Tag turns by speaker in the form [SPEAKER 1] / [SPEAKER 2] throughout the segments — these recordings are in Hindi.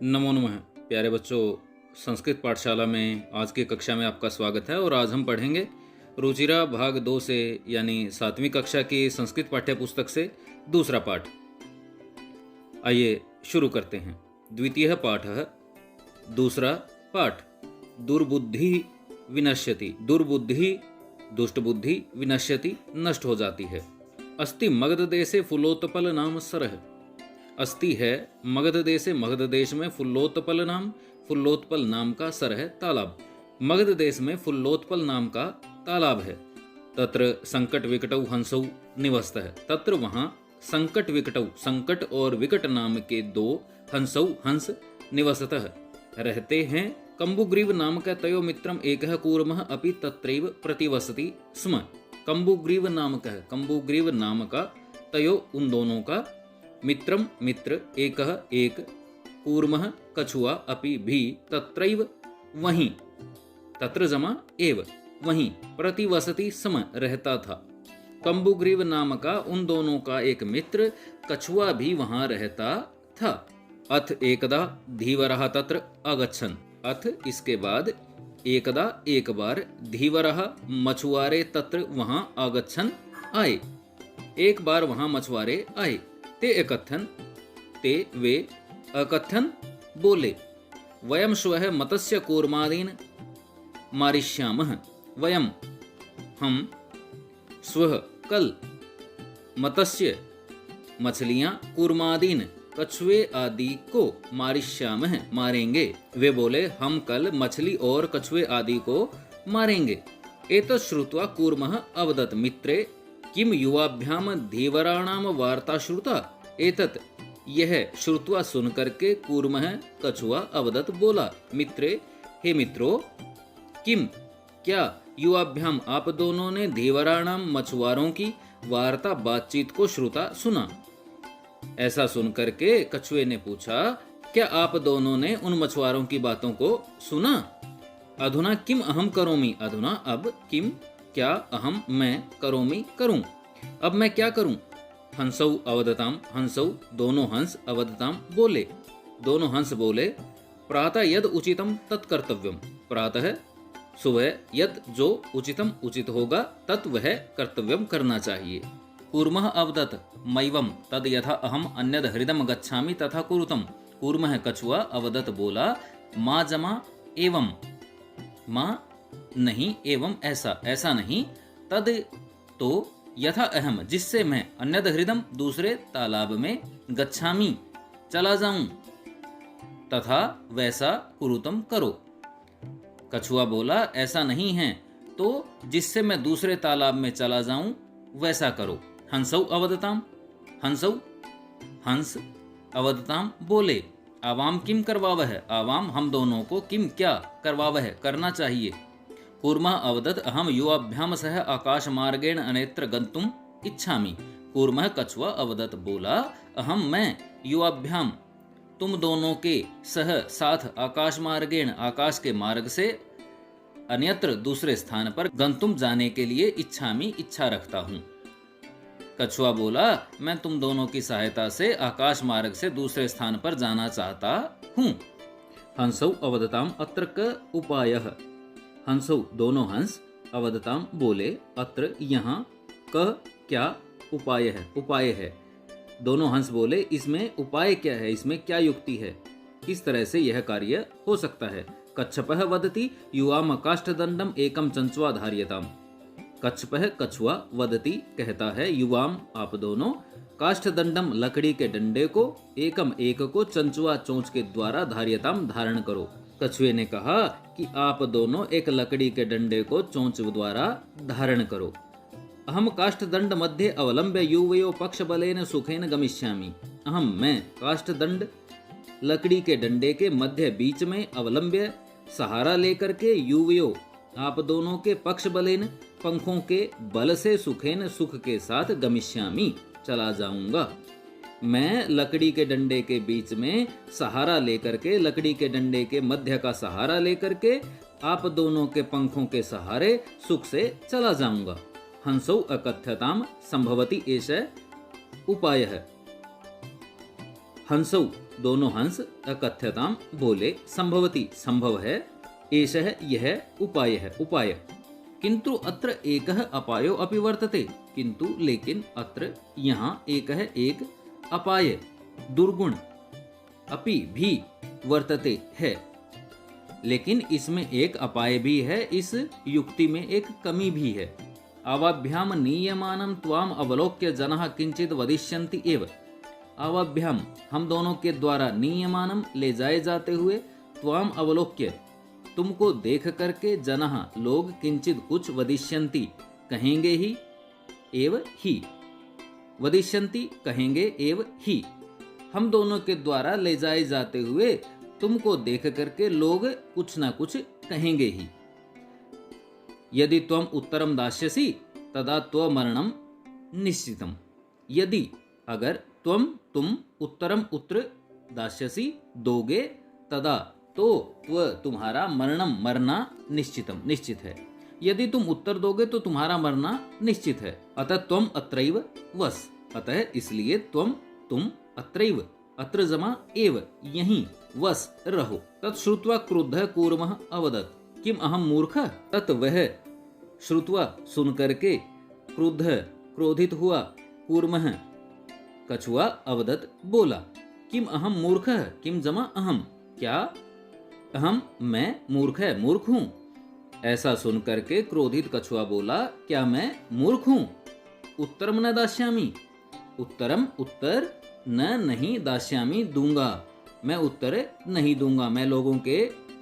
[SPEAKER 1] नमो नमः। प्यारे बच्चों, संस्कृत पाठशाला में आज की कक्षा में आपका स्वागत है। और आज हम पढ़ेंगे रुचिरा भाग 2 से, यानी 7वीं कक्षा की संस्कृत पाठ्य पुस्तक से दूसरा पाठ। आइए शुरू करते हैं। द्वितीय पाठ है दूसरा पाठ। दुर्बुद्धि विनश्यति। दुर्बुद्धि, दुष्ट बुद्धि, विनश्यति, नष्ट हो जाती है। अस्ति मगध देशे फुलोत्पल नाम सरह। अस्ति है मगध देशे, मगध देश में फुल्लोत्पल नाम का सर है, तालाब। मगध देश में फुल्लोत्पल नाम का तालाब है। तत्र संकट विकटौ हंसौ निवसत है। तत्र वहाँ संकट विकटौ, संकट और विकट नाम के दो हंसौ, हंस निवसत है, रहते हैं। कंबुग्रीव नाम का तयो मित्रम एकः कूर्मः अपि तत्रैव प्रतिवसति स्म। कंबुग्रीव नाम का तयो उन दोनों का, मित्रम मित्र, एकः एक, कूर्मः कछुआ, अपि भी, तत्रैव वहीं, तत्र जमा एव, वहीं, प्रतिवसति स्म रहता था। कंबुग्रीव नाम का उन दोनों का एक मित्र कछुआ भी वहां रहता था। अथ एकदा धीवरः तत्र अगच्छन्। अथ इसके बाद, एकदा एक बार, धीवरः मछुआरे तत्र वहां आगच्छन् आए, एक बार वहां मछुआरे आए। ते अकथन, ते वे, अकथन बोले, वयम श्वः मत्स्य कूर्मादीन मारिष्यामः। वयम हम, स्वः कल, मत्स्य मछलियां, कूर्मादीन कछुए आदि को, मारिष्यामः मारेंगे। वे बोले हम कल मछली और कछुए आदि को मारेंगे। एतत् श्रुत्वा कूर्मः अवदत् मित्रे किम युवाभ्याम धीवराणाम वार्ता श्रुता। एतत् यह श्रुत्वा सुन करके कूर्मः कछुआ अवदत् बोला, मित्रे हे मित्रों, किम क्या, युवाभ्याम आप दोनों ने, धीवराणाम मछुआरों की, वार्ता बातचीत को, श्रुता सुना। ऐसा सुन करके कछुए ने पूछा, क्या आप दोनों ने उन मछुआरों की बातों को सुना। अधुना किम अहम करोमि। अधुना अब, किम क्या, अहम मैं, करोमि करूं, अब मैं क्या करूं। हंसौ अवदताम, हंसौ दोनों हंस, अवदताम बोले, दोनों हंस बोले, प्रातः यद उचितम तत्कर्तव्यम। प्रातः सुबह, यद जो, उचितम उचित होगा, तत् वह कर्तव्यम करना चाहिए। कूर्मः अवदत् मैवम तद यथा अहम अन्यद हृदम गच्छामि तथा कुरुतम। कूर्मः कछुआ अवदत् बोला, माँ जमा एवं, माँ नहीं, एवं ऐसा, ऐसा नहीं, तद तो, यथा अहम जिससे मैं, अन्यद हृदम दूसरे तालाब में, गच्छामि चला जाऊं, तथा वैसा, कुरुतम करो। कछुआ बोला ऐसा नहीं है, तो जिससे मैं दूसरे तालाब में चला जाऊं वैसा करो। हंसौ अवदताम, हंसौ हंस, अवदताम बोले, आवाम किम करवावह। आवाम हम दोनों को, किम क्या, करवावह करना चाहिए। कूर्मः अवदत् अहम युवाभ्याम सह आकाश मार्गेण अन्यत्र गन्तुम इच्छामि। कूर्मः कछुआ अवदत् बोला, अहम मैं, युवाभ्याम तुम दोनों के, सह साथ, आकाश मार्गेण आकाश के मार्ग से, अन्यत्र दूसरे स्थान पर, गंतुम जाने के लिए, इच्छामि इच्छा रखता हूँ। कछुआ बोला मैं तुम दोनों की सहायता से आकाश मार्ग से दूसरे स्थान पर जाना चाहता हूँ। हंसौ अवदताम अत्र क उपायः। हंसौ दोनों हंस, अवदताम बोले, अत्र यहाँ, क क्या, उपाय है, उपाय है। दोनों हंस बोले इसमें उपाय क्या है, इसमें क्या युक्ति है, किस तरह से यह कार्य हो सकता है। कच्छपः वदति युवाम काष्ठदंडम एकम चंचुआ धार्यताम। कच्छपः कछुआ, वदति कहता है, युवाम आप दोनों, काष्ठदंडम लकड़ी के डंडे को, एकम एक को, चंचुआ चोंच के द्वारा, धार्यताम धारण करो। कछुए ने कहा कि आप दोनों एक लकड़ी के डंडे को चोंच द्वारा धारण करो। अहम काष्ठदंड मध्ये अवलंब्य युवयो पक्ष बलेन सुखेन गमिष्यामि। अहम मैं, काष्ठदंड लकड़ी के डंडे के मध्य बीच में, अवलंब्य सहारा लेकर के, युवयो आप दोनों के, पक्ष बलेन पंखों के बल से, सुखेन सुख के साथ, गमिष्यामि चला जाऊंगा। मैं लकड़ी के डंडे के बीच में सहारा लेकर के, लकड़ी के डंडे के मध्य का सहारा लेकर के, आप दोनों के पंखों के सहारे सुख से चला जाऊंगा। हंसौ अकथ्यताम संभवति एष उपायः। हंसौ दोनों हंस अकथ्यताम बोले संभवति संभव है एषः यह उपाय है उपाय किंतु अत्र एकः अपायो अपि वर्तते किंतु लेकिन अत्र यहाँ एकः एक अपाय दुर्गुण अपि भी वर्तते है लेकिन इसमें एक अपाय भी है इस युक्ति में एक कमी भी है आवाभ्याम नीयमानं त्वाम अवलोक्य जनः किंचित वदिष्यन्ति एव आवाभ्याम हम दोनों के द्वारा नीयमानम ले जाए जाते हुए त्वाम अवलोक्य तुमको देख करके जनः लोग किंचित कुछ वदिष्यन्ति कहेंगे ही एव ही वदिष्यन्ति कहेंगे एव ही हम दोनों के द्वारा ले जाए जाते हुए तुमको देख करके लोग कुछ ना कुछ कहेंगे ही यदि त्वम उत्तरम दास्यसि तदा त्वमरणम निश्चितम यदि अगर तुम उत्तरम उत्तर दास्यसि दोगे तदा तो तुम्हारा मरणम मरना निश्चितम निश्चित है यदि तुम उत्तर दोगे तो तुम्हारा मरना निश्चित है अतः त्वम अत्रैव वस अतः इसलिए तुम अत्रैव अत्र जमा एव यहीं वस रहो तत्श्रुत्वा क्रुद्धः कूर्मः अवदत् किम अहम मूर्ख तत् वह श्रुत्वा सुन करके क्रुद्ध क्रोधित हुआ कूर्मः कछुआ अवदत् बोला किम अहम मूर्ख किम जमा अहम क्या अहम मैं मूर्ख हूँ ऐसा सुन करके क्रोधित कछुआ बोला क्या मैं मूर्ख हूँ उत्तरम न दास्यामि उत्तरम उत्तर न नहीं दास्यामि दूंगा मैं उत्तर नहीं दूंगा मैं लोगों के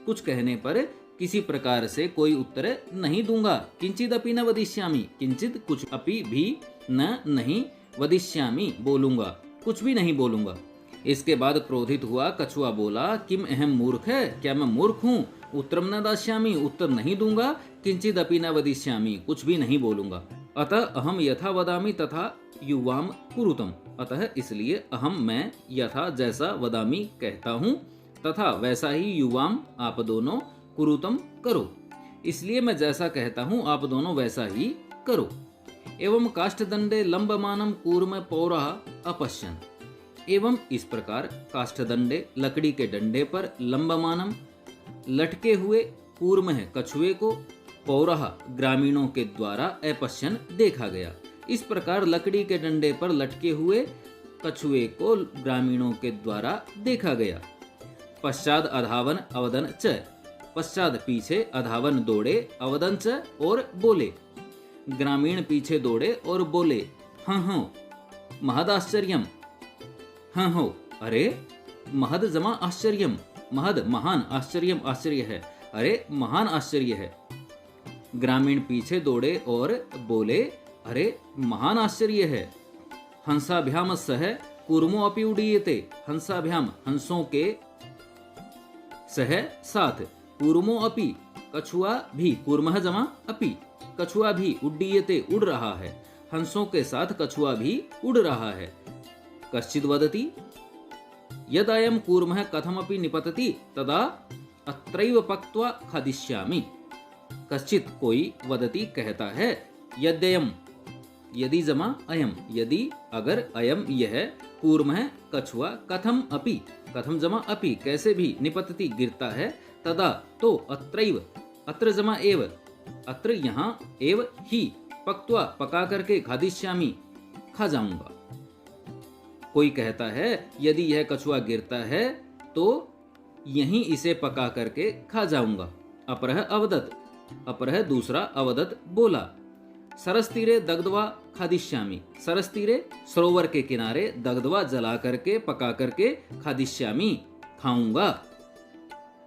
[SPEAKER 1] कुछ कहने पर किसी प्रकार से कोई उत्तर नहीं दूंगा किंचित अपि न वदिष्यामि किंचित कुछ अपि भी न नहीं वदिष्यामि बोलूंगा कुछ भी नहीं बोलूंगा इसके बाद क्रोधित हुआ कछुआ बोला किम अहम मूर्ख है क्या मैं मूर्ख हूँ उत्तरम न दास्यामि उत्तर नहीं दूंगा किंचित अपि न वदिष्यामि कुछ भी नहीं बोलूंगा अतः अहम यथा वदामि तथा युवाम कुरुतम अतः इसलिए अहम मैं यथा जैसा वदामि कहता हूँ तथा वैसा ही युवाम आप दोनों कुरुतम करो इसलिए मैं जैसा कहता हूँ आप दोनों वैसा ही करो एवं काष्ठदंडे लंबमानम कूर्म पौरः अपश्यन् एवं इस प्रकार काष्ठदंडे लकड़ी के डंडे पर लंबमानम लटके हुए कूर्म है कछुए को पौरः ग्रामीणों के द्वारा अपश्यन् देखा गया इस प्रकार लकड़ी के डंडे पर लटके हुए कछुए को ग्रामीणों के द्वारा देखा गया पश्चात अधावन अवदन च पश्चात पीछे अधावन दौड़े अवदन च और बोले ग्रामीण पीछे दौड़े और बोले हाँ महदाश्चर्यम हाँ अरे महद जमा आश्चर्यम महद महान आश्चर्यम आश्चर्य है अरे महान आश्चर्य है ग्रामीण पीछे दौड़े और बोले अरे महान आश्चर्य है हंसाभ्याम सह कूर्मो अपि उडीयते हंसाभ्याम हंसों के सह साथ कूर्मो अपि कछुआ भी कूर्मः जमा अपि कछुआ भी उड्डीयते उड़ रहा है हंसों के साथ कछुआ भी उड़ रहा है कश्चित् वदति यदयं कूर्मः कथमपि निपतति तदा अत्रैव पक्त्वा खादिष्यामि कश्चित् कोई वदति कहता है यद्ययम् यदि जमा अयम यदि अगर अयम यह कूर्मः कछुआ कथम जमा अपि कैसे भी निपतति गिरता है तदा तो अत्रैव अत्र जमा एव अत्र यहाँ एव ही पक्त्वा पका करके खादिष्यामि खा जाऊंगा कोई कहता है यदि यह कछुआ गिरता है तो यहीं इसे पका करके खा जाऊंगा अपरः अवदत् अपरः दूसरा अवदत् बोला सरस तीरे दग्धवा खादिष्यामि सरस तीरे सरोवर के किनारे दग्धवा जला करके पका करके खादिष्यामि खाऊंगा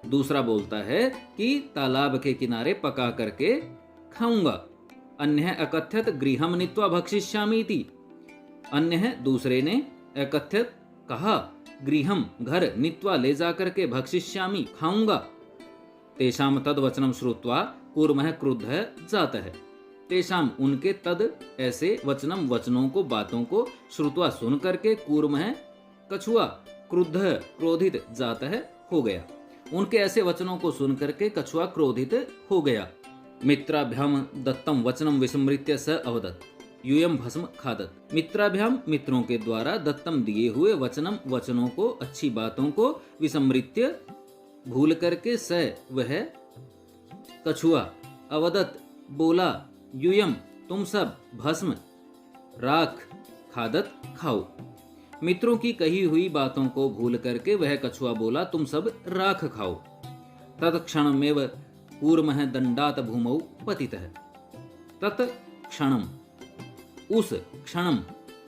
[SPEAKER 1] दूसरा बोलता है कि तालाब के किनारे पका करके खाऊंगा अन्य अकथ्यत गृहम नीत्वा भक्षिष्यामि इति अन्य दूसरे ने अकथ्यत कहा गृहम घर नीत्वा ले जाकर के भक्षिष्यामि खाऊंगा तेषाम तद वचनम श्रुत्वा कूर्मः क्रुद्धः जातः तेषाम उनके तद ऐसे वचनम वचनों को बातों को श्रुत्वा सुन करके कूर्मः कछुआ क्रुद्ध क्रोधित जातः हो गया उनके ऐसे वचनों को सुन करके कछुआ क्रोधित हो गया मित्राभ्याम दत्तम वचनम विस्मृत्य स अवदत् यूयम भस्म खादत। मित्राभ्याम मित्रों के द्वारा दत्तम दिए हुए वचनम वचनों को, अच्छी बातों को, विसमृत्य भूल करके, स वह कछुआ, अवदत बोला, यूयम तुम सब, भस्म राख, खादत खाओ। मित्रों की कही हुई बातों को भूल करके वह कछुआ बोला, तुम सब राख खाओ। तत्क्षणमेव कूर्मः दंडात भूमौ पतितः। तत्क्षणम उस, क्षणम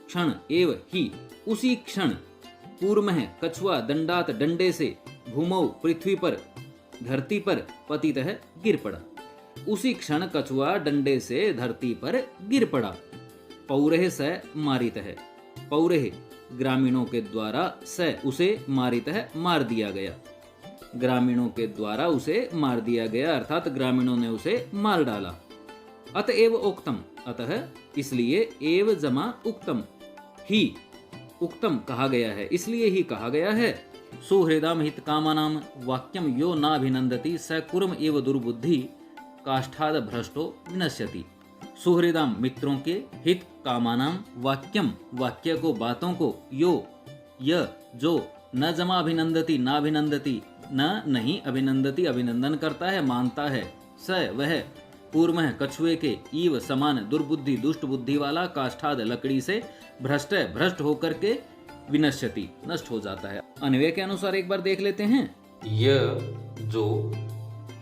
[SPEAKER 1] क्षण, एव ही उसी क्षण, कूर्मः कछुआ, दंडात डंडे से, भूमौ पृथ्वी पर, धरती पर, पतितः गिर पड़ा। उसी क्षण कछुआ डंडे से धरती पर गिर पड़ा। पौरह स मारितः। पौरह ग्रामीणों के द्वारा, स उसे, मारितः मार दिया गया। ग्रामीणों के द्वारा उसे मार दिया गया, अर्थात ग्रामीणों ने उसे मार डाला। अतएव उक्तम, अतः इसलिए, एव जमा उक्तम, ही उक्तम कहा गया है, इसलिए ही कहा गया है। सुहृदाम हित कामानाम वाक्यम यो नाभिनंदति स कुर्म एव दुर्बुद्धि काष्ठाद भ्रष्टो विनश्यति। सुहृदाम मित्रों के, हित कामानाम वाक्यम वक्य को, बातों को, यो य जो, न जमा अभिनंदति नाभिनंदति न नहीं, अभिनंदति अभिनंदन करता है, मानता है, स वह, कूर्मः कछुए के, ईव समान, दुर्बुद्धि दुष्ट बुद्धि वाला, काष्ठाद लकड़ी से, भ्रष्ट भ्रष्ट होकर के, विनश्यति नष्ट हो जाता है। अन्वय के अनुसार एक बार देख लेते हैं।
[SPEAKER 2] यह जो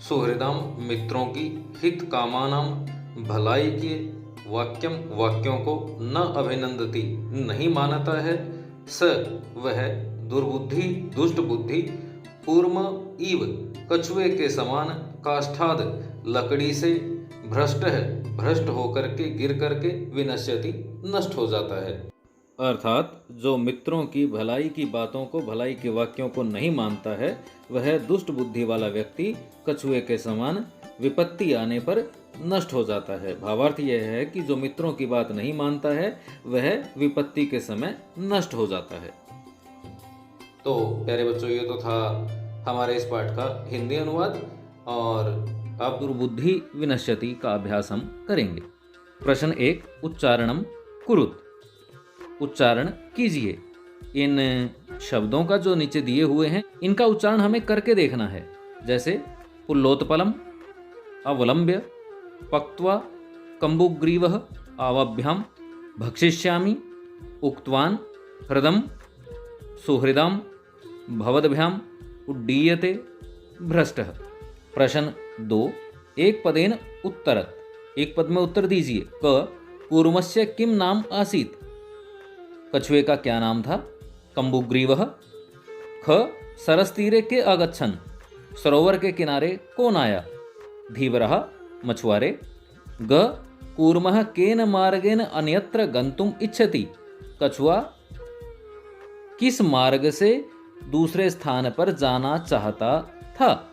[SPEAKER 2] सुहृदम मित्रों की, हित कामानाम भलाई के, वाक्यम वाक्यों को, न अभिनंदति नहीं मानता है, स वह, दुर्बुद्धि दुष्ट बुद्धि, कूर्म ईव कछुए के समान, काष्ठाद लकड़ी से, भ्रष्ट भ्रष्ट होकर के, गिर करके, विनश्यति नष्ट हो जाता है।
[SPEAKER 1] अर्थात जो मित्रों की भलाई की बातों को, भलाई के वाक्यों को नहीं मानता है, वह दुष्ट बुद्धि वाला व्यक्ति कछुए के समान विपत्ति आने पर नष्ट हो जाता है। भावार्थ यह है कि जो मित्रों की बात नहीं मानता है वह विपत्ति के समय नष्ट हो जाता है।
[SPEAKER 2] तो प्यारे बच्चों, ये तो था हमारे इस पाठ का हिंदी अनुवाद, और
[SPEAKER 1] अब दुर्बुद्धि विनश्यति का अभ्यास हम करेंगे। प्रश्न 1, उच्चारणम कुरुत। उच्चारण कीजिए। इन शब्दों का जो नीचे दिए हुए हैं इनका उच्चारण हमें करके देखना है। जैसे पुल्लोत्पलम, अवलंब्य, पक्त्वा, कम्बुग्रीवः, आवभ्याम, भक्षिष्यामि, उक्तवान, हृदम, सुहृदाम, भवद्भ्याम, उड्डीयते, भ्रष्टः। प्रश्न 2, एक पदेन उत्तरत। एक पद में उत्तर दीजिए। क, कूर्मस्य किम नाम आसीत। कछुए का क्या नाम था। कम्बुग्रीवः। ख, सरसतीरे के आगच्छन्। सरोवर के किनारे कौन आया। धीवरः, मछुआरे। ग, कूर्मः केन मार्गेन अन्यत्र गन्तुम् इच्छति। कछुआ किस मार्ग से दूसरे स्थान पर जाना चाहता था।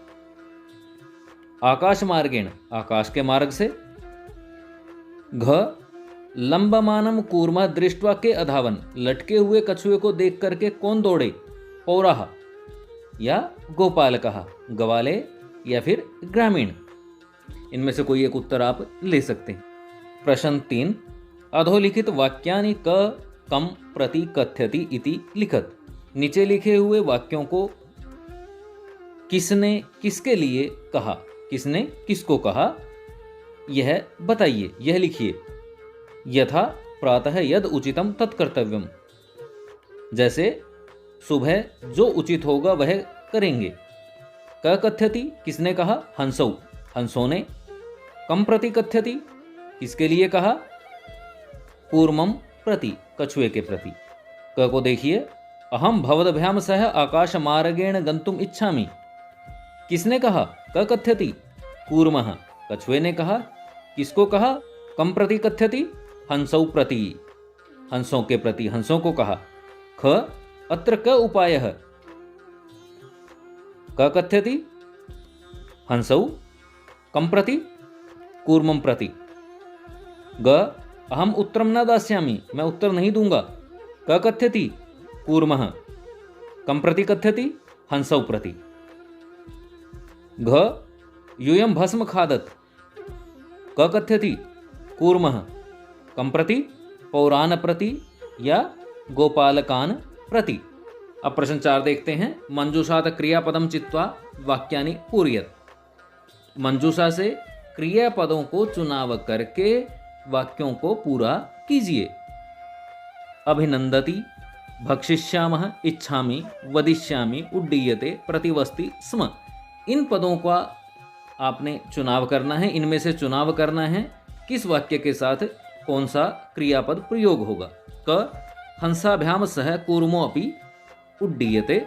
[SPEAKER 1] आकाश मार्गेण, आकाश के मार्ग से। घ, लंबमानम कूर्मः दृष्ट्वा के अधावन। लटके हुए कछुए को देख करके कौन दौड़े। पौराह या गोपालकः, गवाले या फिर ग्रामीण। इनमें से कोई एक उत्तर आप ले सकते हैं। प्रश्न 3, अधोलिखित वाक्यानि क कम प्रति कथ्यति इति लिखत। नीचे लिखे हुए वाक्यों को किसने किसके लिए कहा, किसने किसको कहा, यह बताइए, यह लिखिए। यथा प्रातः यद उचितम तत्कर्तव्यम। जैसे सुबह जो उचित होगा वह करेंगे। क कथ्यति, किसने कहा। हंसौ, हंसों ने। कम प्रति कथ्यति, किसके लिए कहा। कूर्मम प्रति, कछुए के प्रति। क को देखिए। अहम भवद्भ्याम सह आकाश मार्गेण गंतुम इच्छामि। किसने कहा। क कथ्यति, कूर्मः, कछुए ने कहा। किसको कहा। कम प्रति कथ्यति, हंसौ प्रति, हंसों के प्रति, हंसों को कहा। ख, अत्र क उपायः। क कथ्यति, हंसौ, कम प्रति, कूर्मं प्रति। ग, अहम उत्तरम न दास्यामि, मैं उत्तर नहीं दूंगा। क कथ्यति, कूर्मः, कम प्रति कथ्यति, हंसौ प्रति। घ, यूयं भस्म खादत। क कथ्यति, कूर्मः, कम प्रति, पौरान प्रति या गोपालकान प्रति। अब प्रश्न 4 देखते हैं। मंजूषात क्रियापदम चित्वा वाक्यानि पूरयत। मंजूषा से क्रियापदों को चुनाव करके वाक्यों को पूरा कीजिए। अभिनंदति, भक्षिष्यामः, इच्छामि, वदिष्यामि, उड्डीयते, प्रतिवस्ति स्म। इन पदों का आपने चुनाव करना है, इनमें से चुनाव करना है किस वाक्य के साथ कौन सा क्रियापद प्रयोग होगा। क हंसाभ्याम सह कूर्मो अपि उड्डीयते।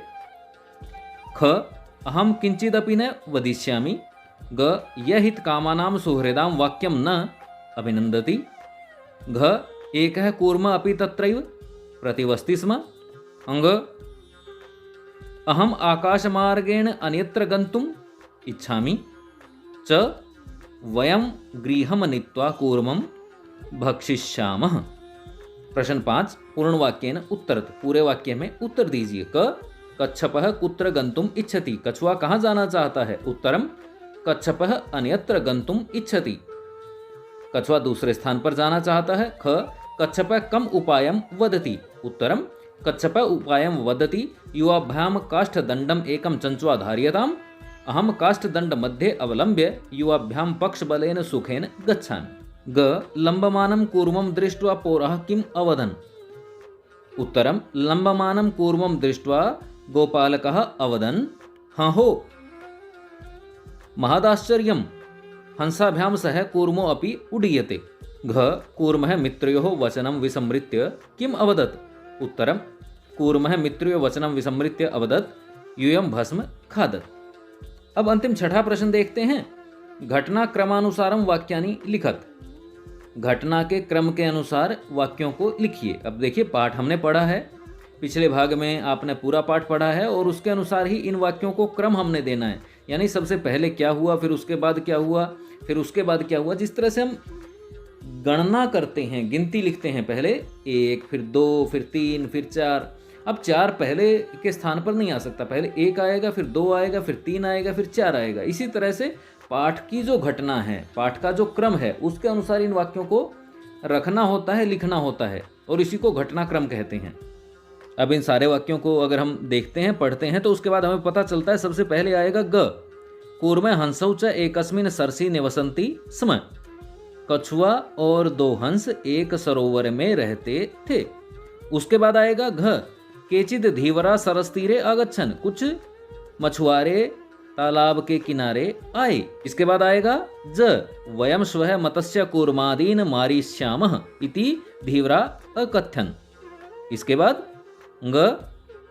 [SPEAKER 1] ख अहम किंचिदपि न वदिष्यामि। ग यहित कामानां सुहृदां वाक्यं न अभिनंदति। घ एकः कूर्म अपि तत्रैव प्रतिवस्ति स्म। अंग अहम आकाशमार्गेण अन्यत्र गन्तुम् इच्छामि। च वयं गृहं नीत्वा कूर्मं भक्षिष्यामः। प्रश्न 5 पूर्ण वाक्येन उत्तरत। पूरे वाक्य में उत्तर दीजिए। क कच्छपः कुत्र गन्तुम् इच्छति। कछुआ कहाँ जाना चाहता है। उत्तरम कच्छपः अन्यत्र गन्तुम् इच्छति। कछुआ दूसरे स्थान पर जाना चाहता है। ख कच्छपः कम उपायं वदति। उत्तरम कच्छपः उपायं वदति। युवाभ्याम काष्ठदण्डम् एकं चञ्च्वा धार्यताम्। अहम काष्ठदण्ड मध्ये अवलम्ब्य युवाभ्याम पक्षबलेन सुखेन गच्छामि। ग लम्बमानं कूर्मं दृष्ट्वा पौरः किम् अवदन्। उत्तरं लम्बमानं कूर्मं दृष्ट्वा गोपालकः अवदन् हहो महदाश्चर्यं हंसाभ्यां सह कूर्मो अपि उड्डीयते। घ कूर्मः मित्रयोः वचनं विसमृत्य किम् अवदत्। उत्तरं कूर्मः मित्रयोः वचनं विसमृत्य अवदत् यूयं भस्म खादत्। अब अंतिम छठा प्रश्न देखते हैं। घटनाक्रमानुसारम वाक्यानि लिखत। घटना के क्रम के अनुसार वाक्यों को लिखिए। अब देखिए पाठ हमने पढ़ा है, पिछले भाग में आपने पूरा पाठ पढ़ा है और उसके अनुसार ही इन वाक्यों को क्रम हमने देना है। यानी सबसे पहले क्या हुआ, फिर उसके बाद क्या हुआ, फिर उसके बाद क्या हुआ। जिस तरह से हम गणना करते हैं, गिनती लिखते हैं, पहले 1, फिर 2, फिर 3, फिर 4। अब 4 पहले के स्थान पर नहीं आ सकता, पहले 1 आएगा, फिर 2 आएगा, फिर 3 आएगा, फिर 4 आएगा। इसी तरह से पाठ की जो घटना है, पाठ का जो क्रम है, उसके अनुसार इन वाक्यों को रखना होता है, लिखना होता है और इसी को घटनाक्रम कहते हैं। अब इन सारे वाक्यों को अगर हम देखते हैं, पढ़ते हैं तो उसके बाद हमें पता चलता है। सबसे पहले आएगा ग कूर्मे हंसौ च एकस्मिन् सरसि निवसन्ति स्म। कछुआ और 2 हंस एक सरोवर में रहते थे। उसके बाद आएगा घ केचिद धीवरा सरस्तीरे आगच्छन्। कुछ मछुआरे तालाब के किनारे आए। इसके बाद आएगा ज वयम स्वः मत्स्य कूर्मादीन मारिष्यामः इति धीवरा अकथ्यन्। इसके बाद ग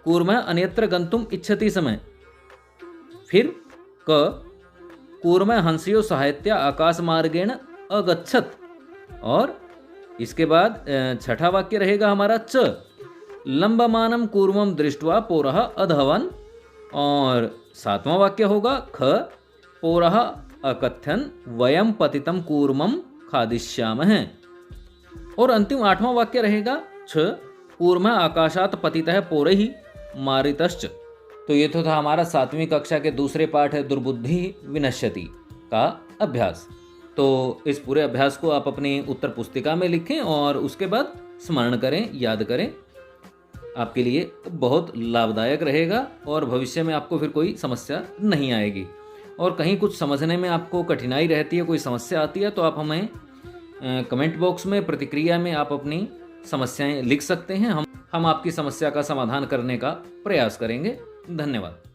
[SPEAKER 1] कूर्मः अन्यत्र गन्तुम् इच्छति समय। फिर क कूर्मः हंसयो सहायत्या आकाशमार्गेण अगच्छत्। और इसके बाद छठा वाक्य रहेगा हमारा च लंबमानं कूर्मं दृष्ट्वा पौरः अधवन्। और 7वां वाक्य होगा ख पौरः अकथ्यन् वयं पतितं कूर्मं खादिष्यामः। और अंतिम 8वां वाक्य रहेगा छ कूर्मः आकाशात् पतितः पौरैः मारितश्च। तो ये तो था हमारा 7वीं कक्षा के दूसरे पाठ है दुर्बुद्धि विनश्यति का अभ्यास। तो इस पूरे अभ्यास को आप अपनी उत्तर पुस्तिका में लिखें और उसके बाद स्मरण करें, याद करें। आपके लिए बहुत लाभदायक रहेगा और भविष्य में आपको फिर कोई समस्या नहीं आएगी। और कहीं कुछ समझने में आपको कठिनाई रहती है, कोई समस्या आती है, तो आप हमें कमेंट बॉक्स में प्रतिक्रिया में आप अपनी समस्याएं लिख सकते हैं। हम आपकी समस्या का समाधान करने का प्रयास करेंगे। धन्यवाद।